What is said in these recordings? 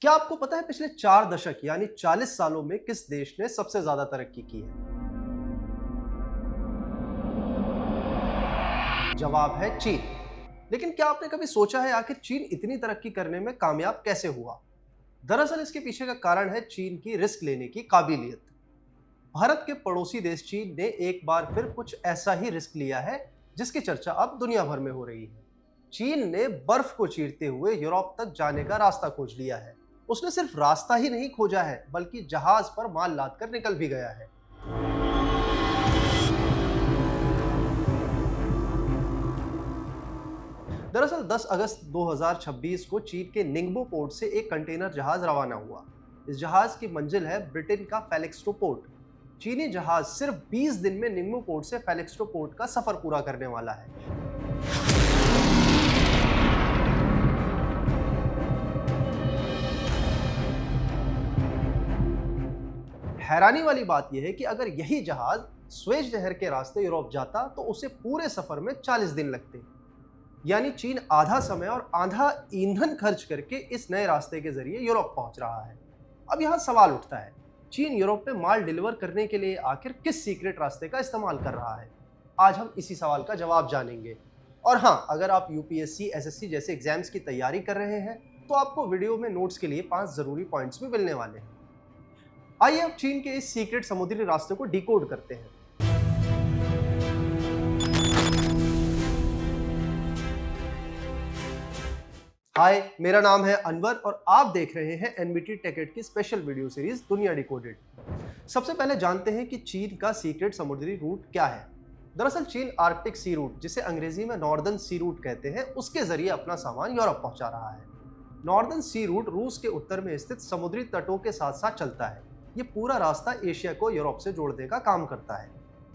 क्या आपको पता है पिछले 4 दशक यानी 40 सालों में किस देश ने सबसे ज्यादा तरक्की की है? जवाब है चीन। लेकिन क्या आपने कभी सोचा है आखिर चीन इतनी तरक्की करने में कामयाब कैसे हुआ? दरअसल इसके पीछे का कारण है चीन की रिस्क लेने की काबिलियत। भारत के पड़ोसी देश चीन ने एक बार फिर कुछ ऐसा ही रिस्क लिया है जिसकी चर्चा अब दुनिया भर में हो रही है। चीन ने बर्फ को चीरते हुए यूरोप तक जाने का रास्ता खोज लिया है। उसने सिर्फ रास्ता ही नहीं खोजा है बल्कि जहाज पर माल लादकर निकल भी गया है। दरअसल 10 अगस्त 2026 को चीन के निंगबो पोर्ट से एक कंटेनर जहाज रवाना हुआ। इस जहाज की मंजिल है ब्रिटेन का फेलिक्सटो पोर्ट। चीनी जहाज सिर्फ 20 दिन में निंगबो पोर्ट से फेलिक्सटो पोर्ट का सफर पूरा करने वाला है। हैरानी वाली बात यह है कि अगर यही जहाज स्वेज नहर के रास्ते यूरोप जाता तो उसे पूरे सफर में 40 दिन लगते। यानी चीन आधा समय और आधा ईंधन खर्च करके इस नए रास्ते के जरिए यूरोप पहुंच रहा है। अब यहाँ सवाल उठता है, चीन यूरोप में माल डिलीवर करने के लिए आखिर किस सीक्रेट रास्ते का इस्तेमाल कर रहा है? आज हम इसी सवाल का जवाब जानेंगे। और हाँ, अगर आप यूपीएससी, एसएससी जैसे एग्जाम्स की तैयारी कर रहे हैं तो आपको वीडियो में नोट्स के लिए 5 जरूरी पॉइंट्स भी मिलने वाले हैं। आइए अब चीन के इस सीक्रेट समुद्री रास्ते को डिकोड करते हैं। हाय, मेरा नाम है अनवर और आप देख रहे हैं एनबीटी टेकेड की स्पेशल वीडियो सीरीज दुनिया डिकोडेड। सबसे पहले जानते हैं कि चीन का सीक्रेट समुद्री रूट क्या है। दरअसल चीन आर्कटिक सी रूट, जिसे अंग्रेजी में नॉर्दर्न सी रूट कहते हैं, उसके जरिए अपना सामान यूरोप पहुंचा रहा है। नॉर्दर्न सी रूट रूस के उत्तर में स्थित समुद्री तटों के साथ साथ चलता है। ये पूरा रास्ता एशिया को यूरोप से जोड़ने का काम करता है।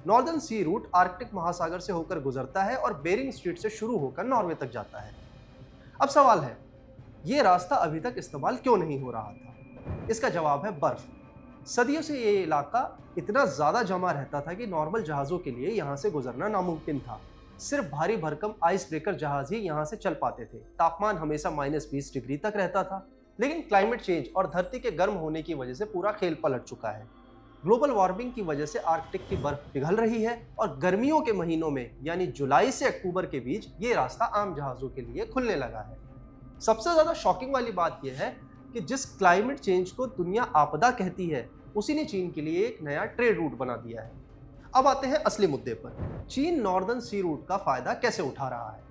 नॉर्दर्न सी रूट आर्कटिक महासागर से होकर गुजरता है और बेरिंग स्ट्रीट से शुरू होकर नॉर्वे तक जाता है। अब सवाल है, ये रास्ता अभी तक इस्तेमाल क्यों नहीं हो रहा था? इसका जवाब है बर्फ। सदियों से ये इलाका इतना ज्यादा जमा रहता था कि नॉर्मल जहाजों के लिए यहाँ से गुजरना नामुमकिन था। सिर्फ भारी भरकम आइस ब्रेकर जहाज ही यहाँ से चल पाते थे। तापमान हमेशा -20 डिग्री तक रहता था। लेकिन क्लाइमेट चेंज और धरती के गर्म होने की वजह से पूरा खेल पलट चुका है। ग्लोबल वार्मिंग की वजह से आर्कटिक की बर्फ पिघल रही है और गर्मियों के महीनों में यानी जुलाई से अक्टूबर के बीच ये रास्ता आम जहाजों के लिए खुलने लगा है। सबसे ज्यादा शॉकिंग वाली बात यह है कि जिस क्लाइमेट चेंज को दुनिया आपदा कहती है, उसी ने चीन के लिए एक नया ट्रेड रूट बना दिया है। अब आते हैं असली मुद्दे पर, चीन नॉर्दर्न सी रूट का फायदा कैसे उठा रहा है।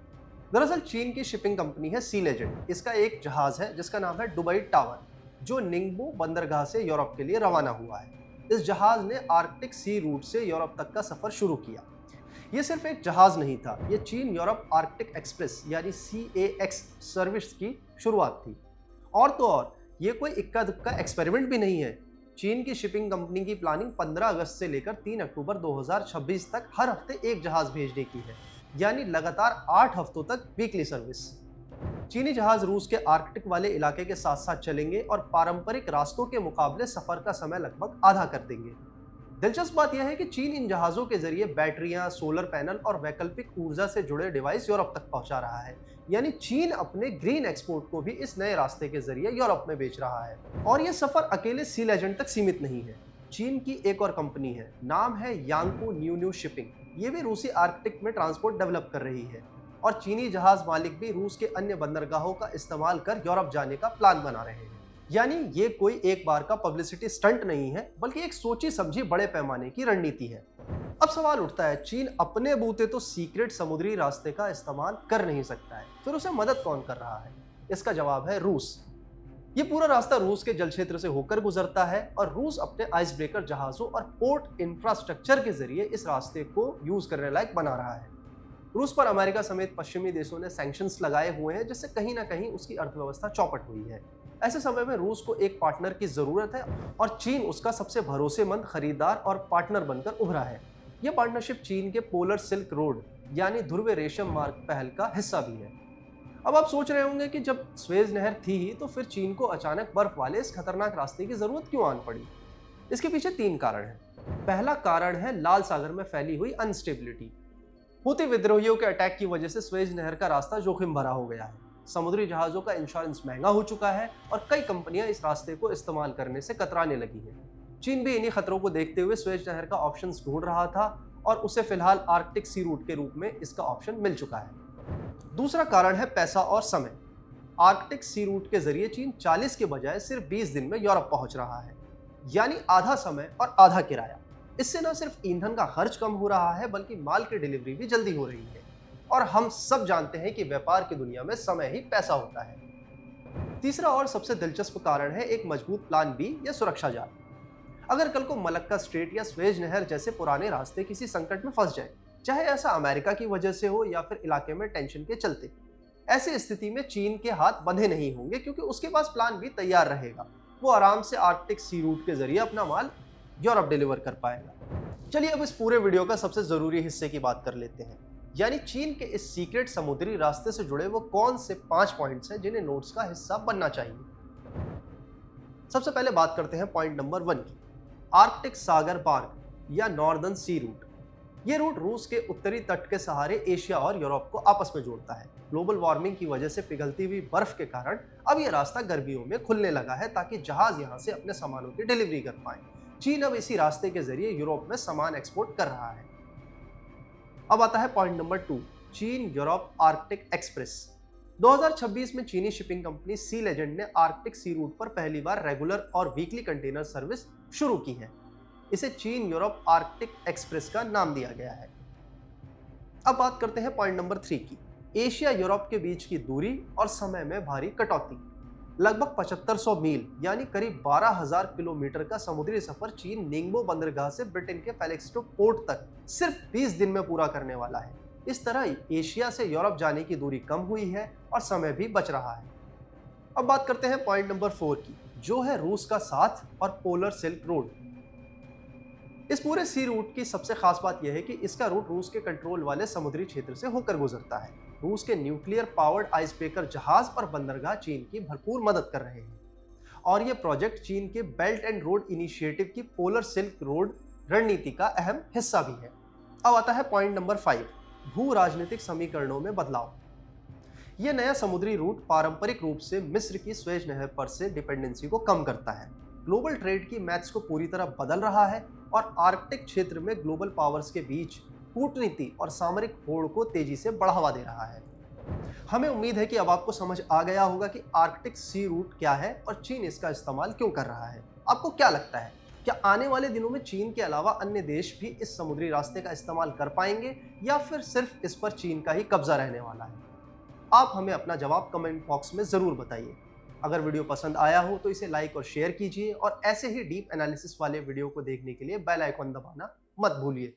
दरअसल चीन की शिपिंग कंपनी है सी लेजेंड। इसका एक जहाज है जिसका नाम है दुबई टावर, जो निंगबो बंदरगाह से यूरोप के लिए रवाना हुआ है। इस जहाज ने आर्कटिक सी रूट से यूरोप तक का सफर शुरू किया। ये सिर्फ एक जहाज नहीं था, ये चीन यूरोप आर्कटिक एक्सप्रेस यानी CAX सर्विस की शुरुआत थी। और तो और, ये कोई इक्का दुक्का एक्सपेरिमेंट भी नहीं है। चीन की शिपिंग कंपनी की प्लानिंग 15 अगस्त से लेकर 3 अक्टूबर 2026 तक हर हफ्ते एक जहाज भेजने की है, यानी लगातार 8 हफ्तों तक वीकली सर्विस। चीनी जहाज रूस के आर्कटिक वाले इलाके के साथ साथ चलेंगे और पारंपरिक रास्तों के मुकाबले सफर का समय लगभग आधा कर देंगे। दिलचस्प बात यह है कि चीन इन जहाजों के जरिए बैटरियां, सोलर पैनल और वैकल्पिक ऊर्जा से जुड़े डिवाइस यूरोप तक पहुंचा रहा है। यानी चीन अपने ग्रीन एक्सपोर्ट को भी इस नए रास्ते के जरिए यूरोप में बेच रहा है। और यह सफर अकेले सी लेजेंड तक सीमित नहीं है। चीन की एक और कंपनी है, नाम है यांगपू न्यू शिपिंग। ये भी रूसी आर्कटिक में ट्रांसपोर्ट डेवलप कर रही है। और चीनी जहाज मालिक भी रूस के अन्य बंदरगाहों का इस्तेमाल कर यूरोप जाने का प्लान बना रहे हैं। यानी ये कोई एक बार का पब्लिसिटी स्टंट नहीं है, बल्कि एक सोची समझी बड़े पैमाने की रणनीति है। अब सवाल उठता है, चीन अपने बूते तो सीक्रेट समुद्री रास्ते का इस्तेमाल कर नहीं सकता है, फिर उसे मदद कौन कर रहा है? इसका जवाब है रूस। ये पूरा रास्ता रूस के जल क्षेत्र से होकर गुजरता है और रूस अपने आइस ब्रेकर जहाजों और पोर्ट इंफ्रास्ट्रक्चर के जरिए इस रास्ते को यूज करने लायक बना रहा है। रूस पर अमेरिका समेत पश्चिमी देशों ने सैंक्शंस लगाए हुए हैं, जिससे कहीं ना कहीं उसकी अर्थव्यवस्था चौपट हुई है। ऐसे समय में रूस को एक पार्टनर की जरूरत है और चीन उसका सबसे भरोसेमंद खरीदार और पार्टनर बनकर उभरा है। यह पार्टनरशिप चीन के पोलर सिल्क रोड यानी ध्रुवीय रेशम मार्ग पहल का हिस्सा भी है। अब आप सोच रहे होंगे कि जब स्वेज नहर थी ही तो फिर चीन को अचानक बर्फ वाले इस खतरनाक रास्ते की जरूरत क्यों आन पड़ी? इसके पीछे 3 कारण हैं। पहला कारण है लाल सागर में फैली हुई अनस्टेबिलिटी। हूती विद्रोहियों के अटैक की वजह से स्वेज नहर का रास्ता जोखिम भरा हो गया है। समुद्री जहाजों का इंश्योरेंस महंगा हो चुका है और कई कंपनियां इस रास्ते को इस्तेमाल करने से कतराने लगी हैं। चीन भी इन्हीं खतरों को देखते हुए स्वेज नहर का ऑप्शन ढूंढ रहा था और उसे फिलहाल आर्कटिक सी रूट के रूप में इसका ऑप्शन मिल चुका है। दूसरा कारण है पैसा और समय। आर्कटिक सी रूट के जरिए चीन 40 के बजाय सिर्फ 20 दिन में यूरोप पहुंच रहा है, यानी आधा समय और आधा किराया। इससे न सिर्फ ईंधन का खर्च कम हो रहा है बल्कि माल की डिलीवरी भी जल्दी हो रही है। और हम सब जानते हैं कि व्यापार की दुनिया में समय ही पैसा होता है। तीसरा और सबसे दिलचस्प कारण है एक मजबूत प्लान बी या सुरक्षा जाल। अगर कल को मलक्का स्ट्रेट या स्वेज नहर जैसे पुराने रास्ते किसी संकट में फंस जाए, चाहे ऐसा अमेरिका की वजह से हो या फिर इलाके में टेंशन के चलते, ऐसी स्थिति में चीन के हाथ बंधे नहीं होंगे क्योंकि उसके पास प्लान बी तैयार रहेगा। वो आराम से आर्कटिक सी रूट के जरिए अपना माल यूरोप डिलीवर कर पाएगा। चलिए अब इस पूरे वीडियो का सबसे जरूरी हिस्से की बात कर लेते हैं, यानी चीन के इस सीक्रेट समुद्री रास्ते से जुड़े वो कौन से 5 पॉइंट्स हैं जिन्हें नोट्स का हिस्सा बनना चाहिए। सबसे पहले बात करते हैं पॉइंट नंबर 1 की, आर्कटिक सागर मार्ग या नॉर्दर्न सी रूट। ये रूट रूस के उत्तरी तट के सहारे एशिया और यूरोप को आपस में जोड़ता है। ग्लोबल वार्मिंग की वजह से पिघलती हुई बर्फ के कारण अब ये रास्ता गर्मियों में खुलने लगा है ताकि जहाज यहाँ से अपने सामानों की डिलीवरी कर पाए। चीन अब इसी रास्ते के जरिए यूरोप में सामान एक्सपोर्ट कर रहा है। अब आता है पॉइंट नंबर 2, चीन यूरोप आर्कटिक एक्सप्रेस। 2026 में चीनी शिपिंग कंपनी सी लेजेंड ने आर्कटिक सी रूट पर पहली बार रेगुलर और वीकली कंटेनर सर्विस शुरू की है। इसे चीन यूरोप आर्कटिक एक्सप्रेस का नाम दिया गया है। अब बात करते हैं पॉइंट नंबर 3 की, एशिया यूरोप के बीच की दूरी और समय में भारी कटौती। लगभग 7500 मील यानी करीब 12,000 किलोमीटर का समुद्री सफर चीन निंगबो बंदरगाह से ब्रिटेन के फेलिक्सटो पोर्ट तक सिर्फ 20 दिन में पूरा करने वाला है। इस तरह एशिया से यूरोप जाने की दूरी कम हुई है और समय भी बच रहा है। अब बात करते हैं पॉइंट नंबर 4 की, जो है रूस का साथ और पोलर सिल्क रोड। इस पूरे सी रूट की सबसे खास बात यह है कि इसका रूट रूस के कंट्रोल वाले समुद्री क्षेत्र से होकर गुजरता है। रूस के न्यूक्लियर पावर्ड आइस ब्रेकर जहाज और बंदरगाह चीन की भरपूर मदद कर रहे हैं और यह प्रोजेक्ट चीन के बेल्ट एंड रोड इनिशिएटिव की पोलर सिल्क रोड रणनीति का अहम हिस्सा भी है। अब आता है पॉइंट नंबर 5, भू राजनीतिक समीकरणों में बदलाव। यह नया समुद्री रूट पारंपरिक रूप से मिस्र की स्वेज नहर पर से डिपेंडेंसी को कम करता है, ग्लोबल ट्रेड की मैथ्स को पूरी तरह बदल रहा है और आर्कटिक क्षेत्र में ग्लोबल पावर्स के बीच कूटनीति और सामरिक होड़ को तेजी से बढ़ावा दे रहा है। हमें उम्मीद है कि अब आपको समझ आ गया होगा कि आर्कटिक सी रूट क्या है और चीन इसका इस्तेमाल क्यों कर रहा है। आपको क्या लगता है, क्या आने वाले दिनों में चीन के अलावा अन्य देश भी इस समुद्री रास्ते का इस्तेमाल कर पाएंगे या फिर सिर्फ इस पर चीन का ही कब्जा रहने वाला है? आप हमें अपना जवाब कमेंट बॉक्स में ज़रूर बताइए। अगर वीडियो पसंद आया हो तो इसे लाइक और शेयर कीजिए और ऐसे ही डीप एनालिसिस वाले वीडियो को देखने के लिए बेल आइकॉन दबाना मत भूलिए।